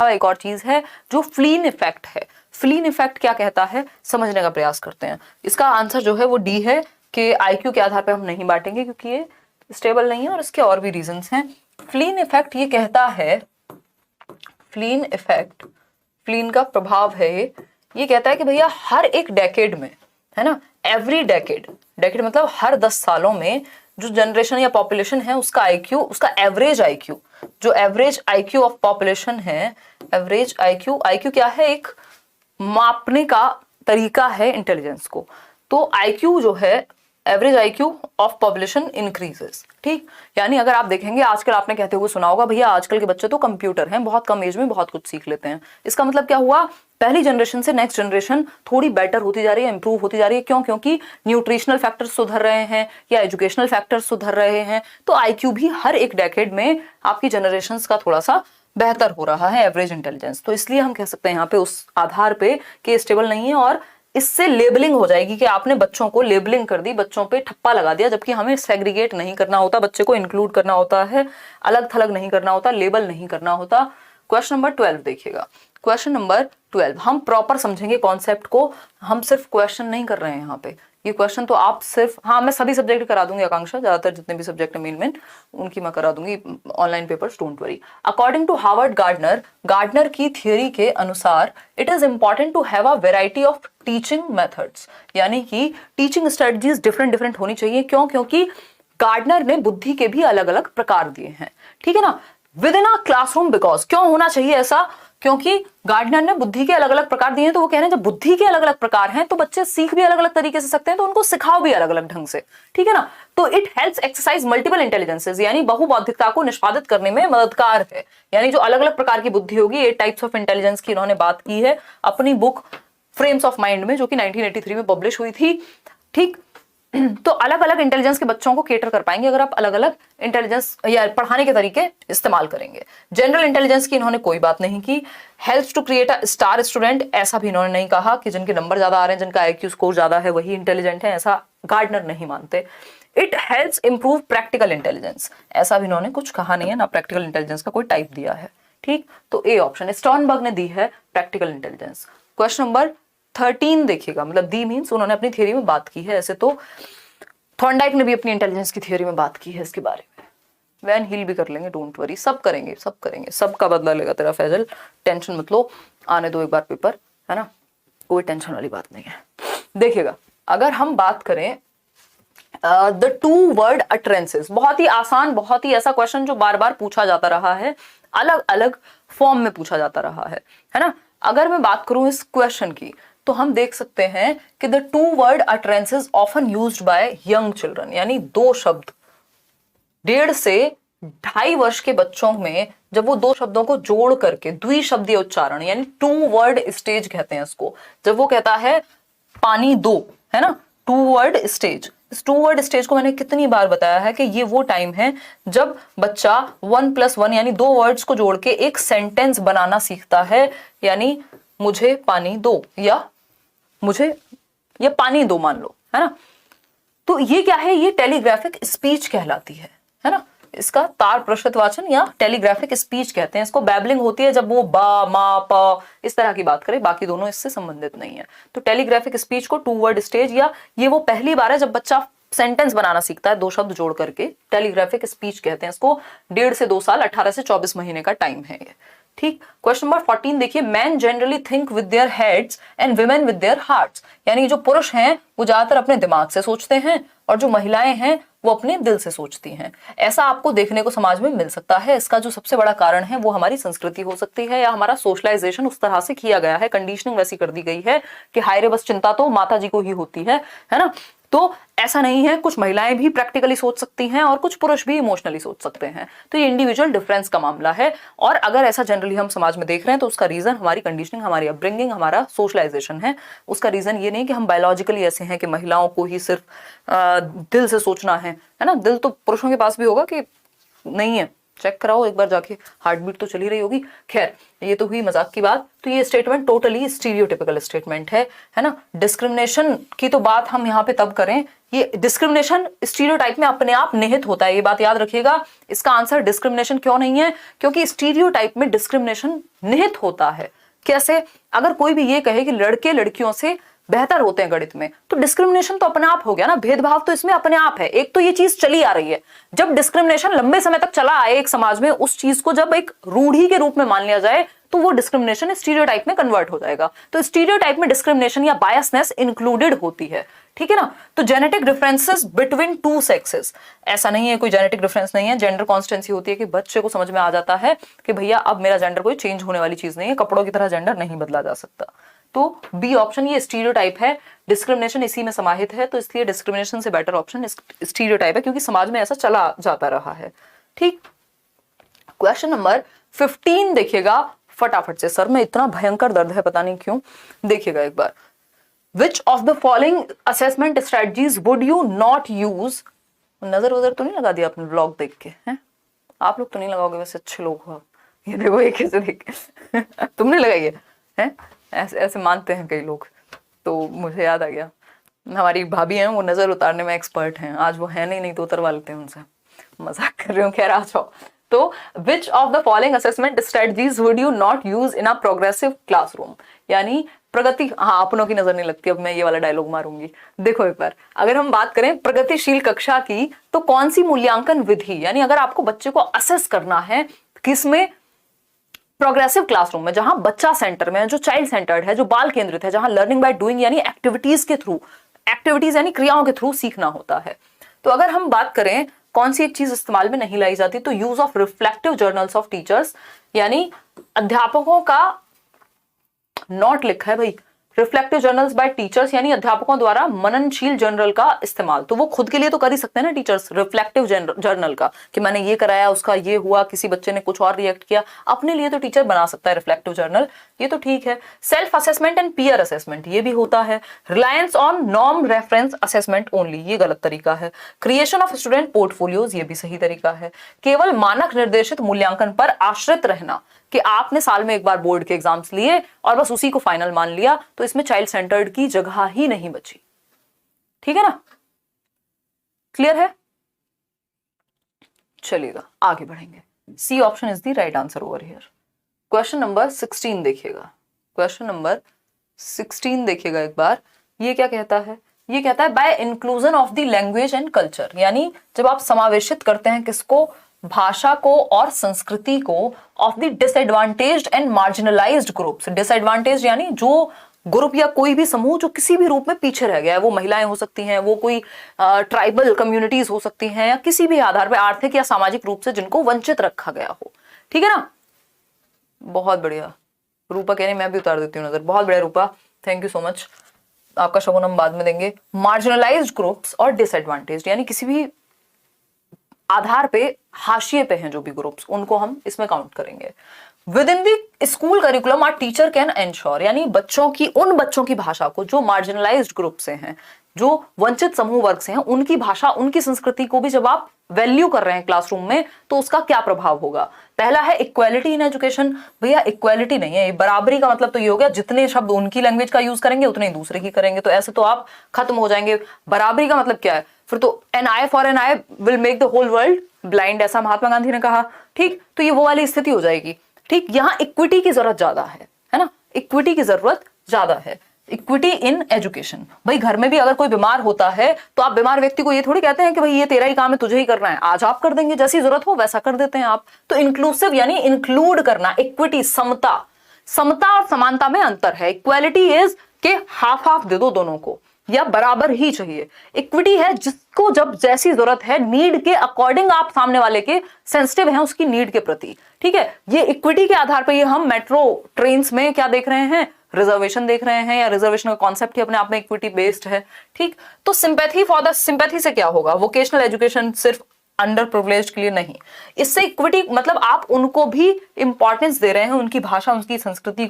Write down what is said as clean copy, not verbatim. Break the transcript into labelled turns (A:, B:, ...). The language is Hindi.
A: एक और चीज है जो फ्लीन इफेक्ट है। फ्लीन इफेक्ट क्या कहता है समझने का प्रयास करते हैं। इसका आंसर जो है वो डी है कि आईक्यू के आधार पर हम नहीं बांटेंगे क्योंकि ये स्टेबल नहीं है और इसके और भी रीजंस हैं। फ्लीन इफेक्ट ये कहता है, फ्लीन इफेक्ट, फ्लीन का प्रभाव है ये कहता है कि भैया हर एक डेकेड में, है ना, एवरी डेकेड, डेकेड मतलब हर 10 सालों में जो जनरेशन या पॉपुलेशन है उसका आईक्यू, उसका एवरेज आईक्यू, जो एवरेज आईक्यू ऑफ पॉपुलेशन है, एवरेज आईक्यू, आईक्यू क्या है, एक मापने का तरीका है इंटेलिजेंस को। तो आईक्यू जो है, average IQ of population increases, ठीक। यानी अगर आप देखेंगे आजकल आपने कहते हुए सुना होगा भैया आजकल के बच्चे तो कंप्यूटर हैं, बहुत कम एज में बहुत कुछ सीख लेते हैं। इसका मतलब क्या हुआ, पहली जनरेशन से नेक्स्ट जनरेशन थोड़ी बेटर होती जा रही है, इंप्रूव होती जा रही है। क्यों? क्योंकि न्यूट्रिशनल फैक्टर्स सुधर रहे हैं या एजुकेशनल फैक्टर्स सुधर रहे हैं। तो आईक्यू भी हर एक डेकेड में आपकी जनरेशंस का थोड़ा सा बेहतर हो रहा है, एवरेज इंटेलिजेंस। तो इसलिए हम कह सकते हैं यहाँ पे उस आधार पे कि स्टेबल नहीं है, और इससे लेबलिंग हो जाएगी कि आपने बच्चों को लेबलिंग कर दी, बच्चों पे ठप्पा लगा दिया, जबकि हमें सेग्रीगेट नहीं करना होता, बच्चे को इंक्लूड करना होता है, अलग थलग नहीं करना होता, लेबल नहीं करना होता। क्वेश्चन नंबर 12 देखिएगा, क्वेश्चन नंबर 12 हम प्रॉपर समझेंगे कॉन्सेप्ट को, हम सिर्फ क्वेश्चन नहीं कर रहे हैं यहाँ पे। ये क्वेश्चन तो आप सिर्फ, हाँ मैं सभी सब्जेक्ट करा दूंगी आकांक्षा, ज्यादातर जितने भी सब्जेक्ट है मेन उनकी मैं करा दूंगी online papers, don't worry. According to Harvard Gardner, Gardner की थियोरी के अनुसार it is important to have a variety of teaching methods, यानी कि टीचिंग स्ट्रेटजीज डिफरेंट डिफरेंट होनी चाहिए। क्यों? क्योंकि गार्डनर ने बुद्धि के भी अलग अलग प्रकार दिए हैं, ठीक है ना, with in a classroom. Because क्यों होना चाहिए ऐसा? क्योंकि गार्डनर ने बुद्धि के अलग अलग प्रकार दिए हैं, तो वो कह रहे हैं जब बुद्धि के अलग अलग प्रकार हैं तो बच्चे सीख भी अलग अलग तरीके से सकते हैं, तो उनको सिखाओ भी अलग अलग ढंग से, ठीक है ना। तो it helps exercise multiple intelligences, यानी बहुबौद्धिकता को निष्पादित करने में मददगार है। यानी जो अलग अलग प्रकार की बुद्धि होगी, 8 टाइप्स ऑफ इंटेलिजेंस की इन्होंने बात की है अपनी बुक फ्रेम्स ऑफ माइंड में, जो कि 1983 में पब्लिश हुई थी, ठीक। तो अलग अलग इंटेलिजेंस के बच्चों को केटर कर पाएंगे अगर आप अलग अलग इंटेलिजेंस या पढ़ाने के तरीके इस्तेमाल करेंगे। जनरल इंटेलिजेंस की इन्होंने कोई बात नहीं की। Helps to create a star student, ऐसा भी इन्होंने नहीं कहा कि जिनके नंबर ज्यादा आ रहे हैं, जिनका आईक्यू स्कोर ज्यादा है वही इंटेलिजेंट है, ऐसा गार्डनर नहीं मानते। It helps improve practical intelligence, ऐसा भी इन्होंने कुछ कहा नहीं है, ना प्रैक्टिकल इंटेलिजेंस का कोई टाइप दिया है, ठीक। तो ए ऑप्शन स्टर्नबर्ग ने दी है प्रैक्टिकल इंटेलिजेंस। क्वेश्चन नंबर 13 देखिएगा, मतलब दी मींस उन्होंने अपनी थियरी में बात की है, ऐसे तो थॉर्नडाइक ने भी अपनी इंटेलिजेंस की थियरी में बात की है इसके बारे में। वैन हिल भी कर लेंगे, डोंट वरी, सब करेंगे, सब करेंगे, सबका बदला लेगा तेरा फैजल, टेंशन मत लो, आने दो एक बार पेपर, है ना, कोई टेंशन वाली बात नहीं है। देखिएगा अगर हम बात करें द 2 वर्ड अटरेंसेस, बहुत ही आसान, बहुत ही ऐसा क्वेश्चन जो बार बार पूछा जाता रहा है, अलग अलग फॉर्म में पूछा जाता रहा है ना। अगर मैं बात करूं इस क्वेश्चन की तो हम देख सकते हैं कि the 2 word utterances often used by young children, यानी 2 शब्द 1.5 से 2.5 वर्ष के बच्चों में जब वो 2 शब्दों को जोड़ करके द्विशब्दीय उच्चारण, यानी 2 वर्ड स्टेज कहते हैं इसको, जब वो कहता है पानी दो, है ना, 2 वर्ड स्टेज। इस 2 वर्ड स्टेज को मैंने कितनी बार बताया है कि ये वो टाइम है जब बच्चा 1+1 यानी 2 वर्ड्स को जोड़ के एक सेंटेंस बनाना सीखता है, यानी मुझे पानी दो या मुझे ये पानी दो मान लो, है ना। तो ये क्या है, ये टेलीग्राफिक स्पीच कहलाती है ना। इसका तार पृष्ठ वाचन या टेलीग्राफिक स्पीच कहते हैं इसको। बैबलिंग होती है जब वो बा मा प इस तरह की बात करे, बाकी दोनों इससे संबंधित नहीं है। तो टेलीग्राफिक स्पीच को 2 वर्ड स्टेज, या ये वो पहली बार है जब बच्चा सेंटेंस बनाना सीखता है 2 शब्द जोड़ करके, टेलीग्राफिक स्पीच कहते हैं इसको। 1.5 से 2 साल, 18 से 24 महीने का टाइम है ये, ठीक। क्वेश्चन नंबर 14 देखिए, man generally think with their heads and women with their hearts, यानी जो पुरुष हैं वो ज्यादातर अपने दिमाग से सोचते हैं और जो महिलाएं हैं वो अपने दिल से सोचती हैं। ऐसा आपको देखने को समाज में मिल सकता है। इसका जो सबसे बड़ा कारण है वो हमारी संस्कृति हो सकती है, या हमारा सोशलाइजेशन उस तरह से किया गया है, कंडीशनिंग वैसी कर दी गई है कि हाय रे बस चिंता तो माता जी को ही होती है ना। तो ऐसा नहीं है, कुछ महिलाएं भी प्रैक्टिकली सोच सकती हैं और कुछ पुरुष भी इमोशनली सोच सकते हैं। तो ये इंडिविजुअल डिफरेंस का मामला है, और अगर ऐसा जनरली हम समाज में देख रहे हैं तो उसका रीजन हमारी कंडीशनिंग, हमारी अपब्रिंगिंग, हमारा सोशलाइजेशन है। उसका रीजन ये नहीं कि हम बायोलॉजिकली ऐसे हैं कि महिलाओं को ही सिर्फ दिल से सोचना है ना। दिल तो पुरुषों के पास भी होगा कि नहीं है, चेक कराओ एक बार जाके, हार्ट बीट तो चली रही होगी। खैर ये तो हुई मजाक की बात। तो ये स्टेटमेंट टोटली स्टीरियोटिपिकल स्टेटमेंट है ना। डिस्क्रिमिनेशन की तो बात हम यहाँ पे तब करें, ये डिस्क्रिमिनेशन स्टीरियोटाइप में अपने आप निहित होता है, ये बात याद रखिएगा। इसका आंसर डिस्क्रिमिनेशन क्यों नहीं है, क्योंकि स्टीरियोटाइप में डिस्क्रिमिनेशन निहित होता है। कैसे? अगर कोई भी ये कहे कि लड़के लड़कियों से बेहतर होते हैं गणित में, तो डिस्क्रिमिनेशन तो अपने आप हो गया ना, भेदभाव तो इसमें अपने आप है। एक तो ये चीज चली आ रही है, जब डिस्क्रिमिनेशन लंबे समय तक चला आए एक समाज में, उस चीज को जब एक रूढ़ी के रूप में मान लिया जाए तो वो डिस्क्रिमिनेशन स्टीरियोटाइप में कन्वर्ट हो जाएगा। तो स्टीरियोटाइप में डिस्क्रिमिनेशन या बायसनेस इंक्लूडेड होती है, ठीक है ना। तो genetic differences between two sexes, ऐसा नहीं है कोई जेनेटिक डिफरेंस नहीं है, जेंडर कॉन्स्टेंसी होती है कि बच्चे को समझ में आ जाता है कि भैया अब मेरा जेंडर कोई चेंज होने वाली चीज नहीं है, कपड़ों की तरह जेंडर नहीं बदला जा सकता। तो बी ऑप्शन ये स्टीरियोटाइप है, डिस्क्रिमिनेशन इसी में समाहित है, तो इसलिए डिस्क्रिमिनेशन से बेटर ऑप्शन स्टीरियोटाइप है, क्योंकि समाज में ऐसा चला जाता रहा है। ठीक, क्वेश्चन नंबर 15 देखिएगा फटाफट से। सर में इतना भयंकर दर्द है पता नहीं क्यों, देखिएगा एक बार। Which of the following assessment strategies would you not use? नजर वजर तो नहीं लगा दिया आपने ब्लॉग देख के? हैं आप लोग तो नहीं लगाओगे, वैसे अच्छे लोग हो। ये देखो एक ऐसे देख के तुमने लगाई है? ऐसे ऐसे मानते हैं कई लोग। तो मुझे याद आ गया, हमारी भाभी हैं वो नजर उतारने में एक्सपर्ट हैं, आज वो है नहीं तो उतरवा लेते हैं उनसे, मजाक कर रही हूँ। खैर आ जाओ। तो विच of the following assessment strategies would you not use in a progressive classroom? यानी प्रगति, हाँ अपनों की नजर नहीं लगती, अब मैं ये वाला डायलॉग मारूंगी। देखो एक बार, अगर हम बात करें प्रगतिशील कक्षा की, तो कौन सी मूल्यांकन विधि, यानी अगर आपको बच्चे को असेस करना है किसमें, प्रोग्रेसिव क्लासरूम में, जहां बच्चा सेंटर में, जो चाइल्ड सेंटर्ड है, जो बाल केंद्रित है, जहां लर्निंग बाय डूइंग यानी एक्टिविटीज के थ्रू, एक्टिविटीज यानी क्रियाओं के थ्रू सीखना होता है। तो अगर हम बात करें कौन सी एक चीज इस्तेमाल में नहीं लाई जाती, तो use of reflective journals of teachers, यानी अध्यापकों का नोट लिखा है भाई, रिफ्लेक्टिव जर्नल्स बाय टीचर्स यानी अध्यापकों द्वारा मननशील जर्नल का इस्तेमाल। तो वो खुद के लिए तो कर ही सकते हैं ना टीचर्स, रिफ्लेक्टिव जर्नल का, कि मैंने ये कराया, उसका ये हुआ, किसी बच्चे ने कुछ और रिएक्ट किया, अपने लिए तो टीचर बना सकता है रिफ्लेक्टिव जर्नल, ये तो ठीक है। Self assessment and peer assessment, ये भी होता है। Reliance on norm reference assessment only, ये गलत तरीका है। क्रिएशन ऑफ स्टूडेंट पोर्टफोलियोज, ये भी सही तरीका है। केवल मानक निर्देशित मूल्यांकन पर आश्रित रहना, कि आपने साल में एक बार बोर्ड के एग्जाम्स लिए और बस उसी को फाइनल मान लिया, तो इसमें चाइल्ड सेंटर्ड की जगह ही नहीं बची। ठीक है ना, क्लियर है? चलिएगा आगे बढ़ेंगे। C option is the right answer over here. Question number 16 देखिएगा, क्वेश्चन नंबर 16 देखिएगा एक बार। ये क्या कहता है? ये कहता है by inclusion of the language and culture, यानी जब आप समावेशित करते हैं किसको, भाषा को और संस्कृति को, of the disadvantaged and marginalised groups. Disadvantage यानी जो ग्रुप या कोई भी समूह जो किसी भी रूप में पीछे रह गया है, वो महिलाएं हो सकती हैं, वो कोई ट्राइबल कम्युनिटीज हो सकती हैं, या किसी भी आधार पर आर्थिक या सामाजिक रूप से जिनको वंचित रखा गया हो। ठीक है ना, बहुत बढ़िया। रूपा कह रही मैं भी उतार देती हूँ नजर, बहुत बढ़िया रूपा, थैंक यू सो मच। आपका शगुन हम बाद में देंगे। मार्जिनलाइज्ड ग्रुप्स और डिसएडवांटेज यानी किसी भी आधार पे हाशिए पे हैं जो भी ग्रुप्स, उनको हम इसमें काउंट करेंगे। Within the school curriculum are teacher can ensure, यानी बच्चों की, उन बच्चों की भाषा को जो मार्जिनलाइज्ड ग्रुप से हैं, जो वंचित समूह वर्ग से हैं, उनकी भाषा, उनकी संस्कृति को भी जब आप वैल्यू कर रहे हैं क्लासरूम में, तो उसका क्या प्रभाव होगा। पहला है इक्वालिटी इन एजुकेशन। भैया इक्वालिटी नहीं है, बराबरी का मतलब तो ये हो गया जितने शब्द उनकी लैंग्वेज का यूज करेंगे उतने ही दूसरे की करेंगे, तो ऐसे तो आप खत्म हो जाएंगे। बराबरी का मतलब क्या है फिर? तो an eye for an eye will make the whole world blind, ऐसा महात्मा गांधी ने कहा। ठीक, तो ये वो वाली स्थिति हो जाएगी। ठीक, यहाँ इक्विटी की जरूरत ज्यादा है ना, इक्विटी की जरूरत ज्यादा है। इक्विटी इन एजुकेशन, भाई घर में भी अगर कोई बीमार होता है तो आप बीमार व्यक्ति को ये थोड़ी कहते हैं कि भाई ये तेरा ही काम है, तुझे ही करना है, आज आप कर देंगे, जैसी जरूरत हो वैसा कर देते हैं आप। तो इंक्लूसिव यानी इंक्लूड करना, इक्विटी समता, समता और समानता में अंतर है। इक्वालिटी इज के हाफ हाफ दे दो दोनों को, या बराबर ही चाहिए। इक्विटी है जिसको जब जैसी जरूरत है, नीड के अकॉर्डिंग आप सामने वाले के सेंसिटिव हैं उसकी नीड के प्रति। ठीक है, ये इक्विटी के आधार पर ये हम मेट्रो ट्रेन्स में क्या देख रहे हैं, रिजर्वेशन देख रहे हैं, या रिजर्वेशन का कॉन्सेप्ट ही अपने आप में इक्विटी बेस्ड है। ठीक, तो सिंपैथी फॉर द, सिंपैथी से क्या होगा, वोकेशनल एजुकेशन सिर्फ अंडर प्रिविलेज्ड के लिए नहीं, इससे इक्विटी मतलब आप उनको भी इंपॉर्टेंस दे रहे हैं, उनकी भाषा, उनकी संस्कृति